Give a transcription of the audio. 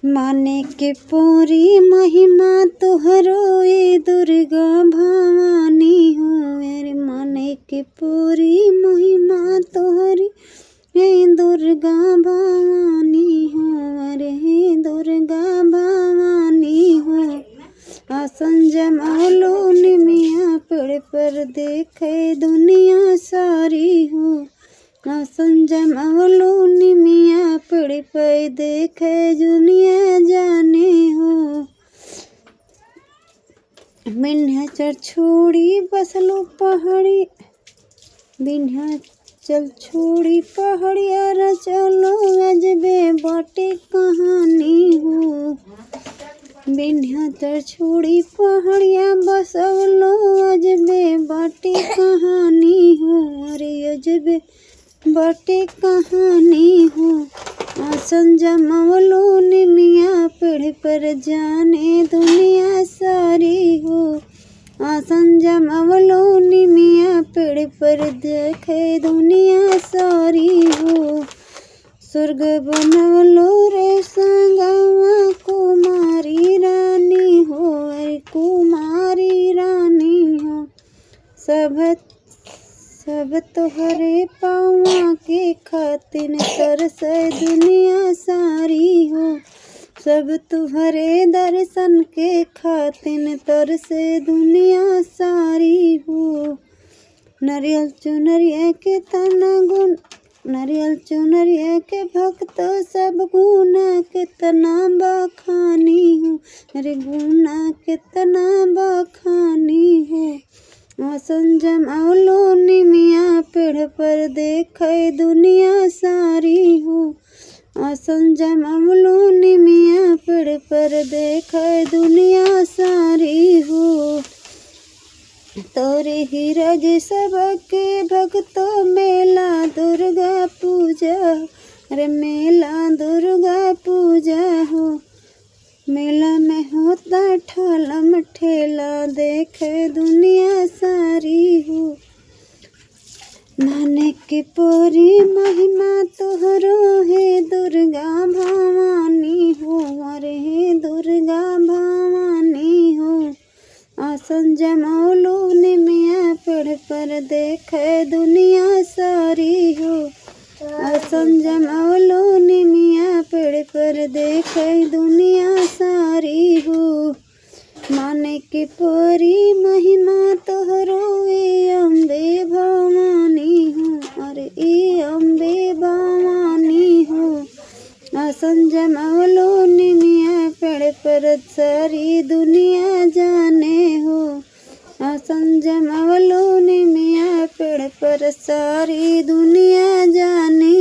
माने के पूरी महिमा तुहरो ए दुर्गा भवानी हो। अरे माने के पूरी महिमा तुहरी हे दुर्गा भवानी हो। अरे हे दुर्गा भवानी हो। आसन जमालो निमिया पेड़ पर देखे दुनिया सारी हो। आसन जमालो निमिया पेड़ पर देखे दुनिया जाने हो। विंध्याचल छोड़ी बसलो पहाड़ी, विंध्याचल छोड़ी पहाड़िया रचलो अजबे बाटे कहानी हो। विंध्याचल छोड़ी पहाड़िया बसलो अजबे बाटे कहानी हो। अरे अजबे बाटे कहानी हो। आसन जमावलो निमिया पेड़ पर जाने दुनिया सारी हो। आसन जमावलो निमिया पेड़ पर देखे दुनिया सारी हो। स्वर्ग बनवलो रे संगवा कुमारी रानी हो। अरे कुमारी रानी हो। सब तोहरे पाँव के खातिर तरसे दुनिया सारी हो। सब तुहरे दर्शन के खातिर तरसे दुनिया सारी हो। नारियल चुनरिया के तना गुण, नारियल चुनरिया के भक्त सब गुना कितना बखानी हो। अरे गुना कितना बखानी हो। आसन जमावलो निमिया पेड़ पर देखे दुनिया सारी हो। आसन जमावलो निमिया पेड़ पर देखे दुनिया सारी हो। तोरे ही रज सबके भक्तों मेला दुर्गा पूजा। अरे मेला दुर्गा पूजा हो। मेला में होता ठलम ठेला देखे दुनिया सारी हो। माने के पूरी महिमा तोहरो हे दुर्गा भवानी हो। अरे हे दुर्गा भवानी हो। आसन जमावलो निमिया पेड़ पर देखे दुनिया सारी हो। आसन जमावलो निमिया पेड़ पर देखे दुनिया सारी हो। माने के पूरी महिमा तोहरो ए अम्बे भवानी हो। अरे ए अम्बे भवानी हो। आसन जमावलो निमिया पेड़ पर सारी दुनिया जाने हो। आसन जमावलो निमिया पेड़ पर सारी दुनिया जाने